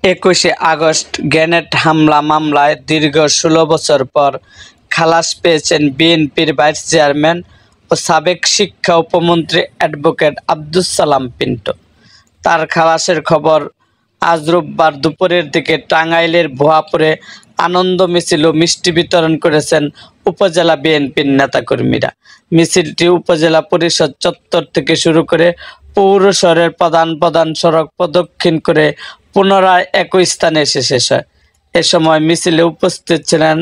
21শে August grenade হামলা মামলায় দীর্ঘ ১৬ বছর পর খালাস পেয়েছেন বিএনপির ভাইস চেয়ারম্যান ও সাবেক শিক্ষা উপমন্ত্রী অ্যাডভোকেট আব্দুস সালাম পিন্টু। তার খালাসের খবর আজ রোববার দুপুরের দিকে টাঙ্গাইলের ভুয়াপুরে আনন্দ মিছিল ও মিষ্টি বিতরণ করেছেন উপজেলা বিএনপির নেতাকর্মীরা। মিছিলটি উপজেলা পরিষদ চত্বর থেকে শুরু করে পৌর শহরের প্রধান সড়ক প্রদক্ষিণ করে পুনরায় একই স্থানে এসে শেষ হয়। এ সময় মিছিলে উপস্থিত ছিলেন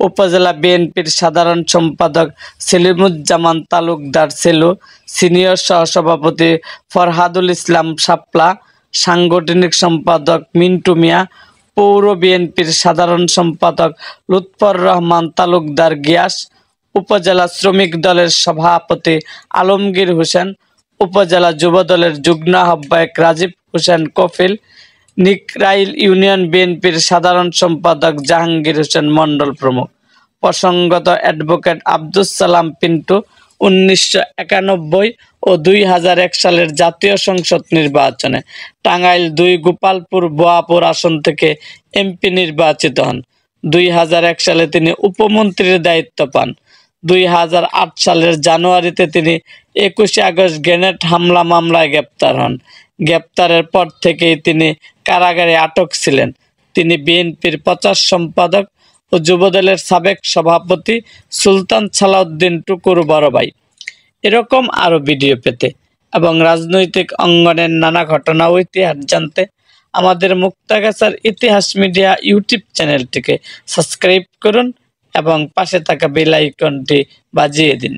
উপজেলা বিএনপির সাধারণ সম্পাদক সেলিমুজ্জামান তালুকদার সেলু, সিনিয়র সহসভাপতি ফরহাদুল ইসলাম শাপলা, সাংগঠনিক সম্পাদক মিন্টু মিয়া, পৌর বিএনপির সাধারণ সম্পাদক লুৎফর রহমান তালুকদার গিয়াস, উপজেলা শ্রমিক দলের সভাপতি আলমগীর হোসেন, উপজেলা যুবদলের যুগ্ম আহ্বায়ক রাজীব হোসেন কফিল, নিকরাইল ইউনিয়ন বিএনপির সাধারণ সম্পাদক জাহাঙ্গীর হোসেন মণ্ডল প্রমুখ। প্রসঙ্গত, অ্যাডভোকেট আব্দুস সালাম পিন্টু ১৯৯১ ও ২০০১ সালের জাতীয় সংসদ নির্বাচনে টাঙ্গাইল ২ গোপালপুর ভুয়াপুর আসন থেকে এমপি নির্বাচিত হন। ২০০১ সালে তিনি উপমন্ত্রীর দায়িত্ব পান। ২০০৮ সালের জানুয়ারিতে তিনি ২১শে আগস্ট গ্রেনেড হামলা মামলায় গ্রেপ্তার হন। গ্রেপ্তারের পর থেকেই তিনি কারাগারে আটক ছিলেন। তিনি বিএনপির প্রচার সম্পাদক ও যুবদলের সাবেক সভাপতি সুলতান সালাউদ্দিন টুকুর বড় ভাই। এরকম আরও ভিডিও পেতে এবং রাজনৈতিক অঙ্গনের নানা ঘটনা ও ইতিহাস জানতে আমাদের মুক্তাগাছার ইতিহাস মিডিয়া ইউটিউব চ্যানেলটিকে সাবস্ক্রাইব করুন এবং পাশে থাকা বেল আইকনটি বাজিয়ে দিন।